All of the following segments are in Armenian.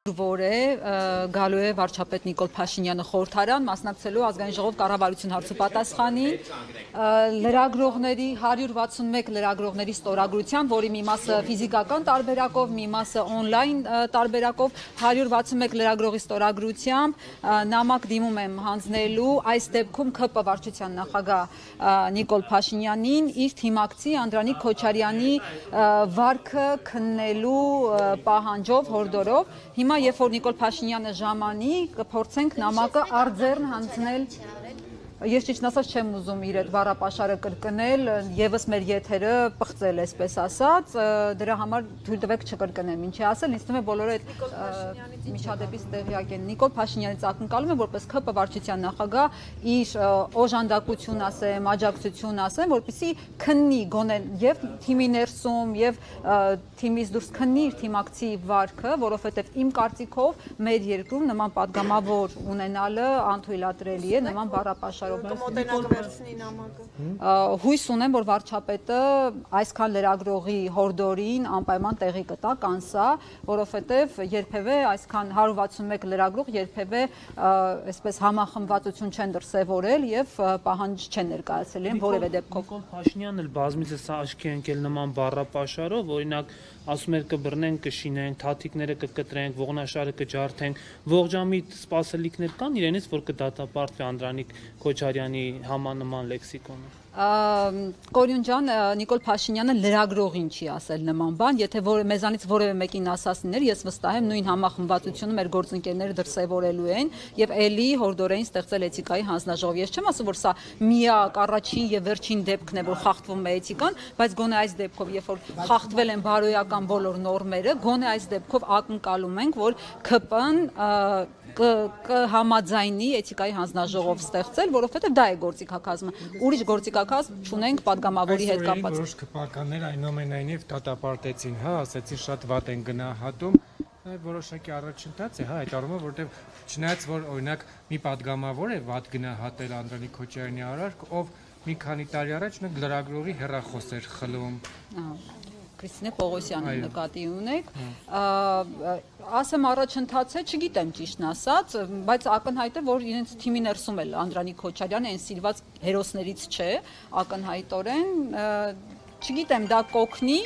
Որ է գալու է վարչապետ Նիկոլ Փաշինյանը խորհրդարան, մասնակցելու ազգային ժողով կառավարություն հարցուպատասխանի լրագրողների 161 լրագրողների ստորագրությամբ, որի մի մասը ֆիզիկական տարբերակով, մի մասը օնլայն տարբերակով 161 լրագրողի ստորագրությամբ նամակ դիմում եմ հանձնելու այս դեպքում ԿՊ վարչության նախագահ Նիկոլ Փաշինյանին իր թիմակցի Անդրանիկ Քոչարյանի վարքը քննելու պահանջով, հորդորով։ Հիմա երբ որ Նիկոլ Փաշինյանը ժամանի, կփորձենք նամակը արձեռն հանձնել։ Ես ճիշտն ասած չեմ ուզում իր այդ բառապաշարը կրկնել, եւս մեր եթերը պղծել այսպես ասած, դրա համար թույլ տվեք չկրկնեմ ինչ է ասել, ինձ թվում է բոլորը այդ միջադեպից տեղյակ են։ Նիկոլ Փաշինյանից ակնկալում եմ որպես ԿՊ վարչության նախագահ իր օժանդակություն ասեմ, աջակցություն ասեմ, որպեսզի քննի գոնե եւ թիմի ներսում եւ թիմից դուրս քննի իր թիմակցի վարքը, որովհետեւ իմ կարծիքով մեր երկրում նման падգամավոր ունենալը անթույլատրելի է, նման բառապաշարով Հույս ունեմ, որ վարչապետը այսքան լրագրողի հորդորին անպայման տեղի կտա, կանսա, որովհետև երբևէ այսքան 161 լրագրող երբևէ այսպես համախմբվածություն չեն դրսևորել եւ պահանջ չեն ներկայացրել որևէ դեպքով։ Նիկոլ Փաշինյանը բազմիցս աչքի ընկել նման բառապաշարով, օրինակ ասում էր կբռնենք, կշինենք, թաթիկները կկտրենք, ողնաշարը կջարդենք, ողջամիտ սպասելիքներ կան իրենից, որ կդատապարտվի Անդրանիկ Քոչարյանի համանման լեքսիկոնը։ Կորյուն ջան, Նիկոլ Փաշինյանը լրագրողին չի ասել նման բան, եթե մեզանից որևէ մեկին ասասիներ, ես վստահ եմ նույն համախմբվածությունը մեր գործընկերները դրսևորելու են եւ ելի հորդորային ստեղծել էթիկայի հանձնաժողով։ Ես չեմ ասում, որ սա միակ առաջին եւ վերջին դեպքն է, որ խախտվում է էթիկան, բայց գոնե այս դեպքով, երբ որ խախտվել են բարոյական բոլոր նորմերը, գոնե այս դեպքով ակնկալում ենք, որ ԿՊ-ն կհամաձայնի էթիկայի հանձնաժողով ստեղծել, որովհետև դա է գործիքակազմը։ Ուրիշ գործիքակազմ չունենք падգամավորի հետ կապված։ Որոշ ԿՊ-ականներ այնուամենայնիվ դատապարտեցին, հա, ասեցին շատ վատ են գնահատում, որոշակի առաջընթաց է, հա, այդ առումով, որտեղ չնայած որ օրինակ մի падգամավոր է վատ գնահատել Անդրանիկ Քոչարյանի արարք, ով մի քանի տարի առաջ լրագրողի հեռախոս էր խլում։ Քրիստինե Պողոսյանը նկատի ունեք, ասեմ առաջընթաց է, չգիտեմ ճիշտն ասած, բայց ակնհայտ է, որ իրենց թիմի ներսում էլ Անդրանիկ Քոչարյանը այն սիրված հերոսներից չէ, ակնհայտորեն, չգիտեմ դա կօգնի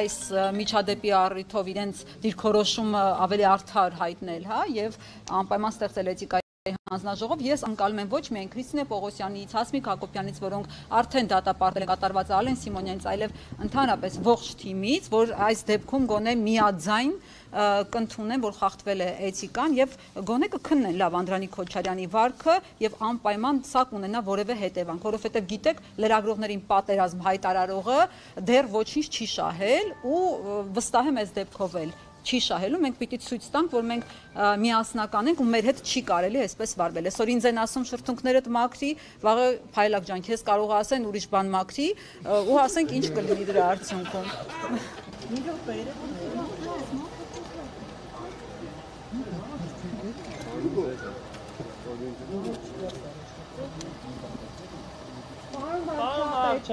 այս միջադեպի առիթով իրենց դիրքորոշումը ավելի արդար հայտնել, հա, եւ անպայման ստեղծել էթիկայի հանձնաժողով։ Ես անկալում եմ ոչ միայն Քրիստինե Պողոսյանից, Հասմիկ Հակոբյանից, որոնք արդեն դատապարտել են կատարված Ալեն Սիմոնյանից, այլև ընդհանրապես ողջ թիմից, որ այս դեպքում գոնե միաձայն կընդունեն, որ խախտվել է էթիկան եւ գոնե կքննեն լավ Անդրանիկ Քոչարյանի վարքը եւ անպայման սա կունենա որևէ հետևանք, որովհետեւ գիտեք լրագրողներին պատերազմ հայտարարողը դեռ ոչինչ չի շահել ու վստահ եմ այս դեպքով էլ չի շահելու, մենք պիտի ցույց տանք, որ մենք միասնական ենք ու մեր հետ չի կարելի այսպես վարվել։ Այսօր ինձ են ասում շրթունքներդ մաքրի, վաղը Փայլակ ջան, քեզ կարող ասեն ուրիշ բան մաքրի ու ասենք ինչ կլինի դրա արդյունքում։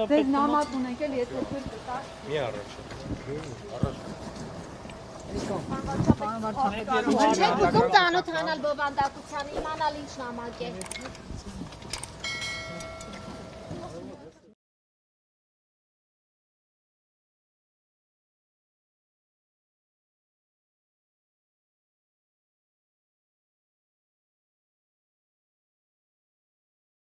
Դեր նամակ ունենք էլ եթե թույլ կտար։ Մի առաջ։ Չեք ուզում ծանոթանալ բովանդակությանը, իմանալ ինչ նամակ է։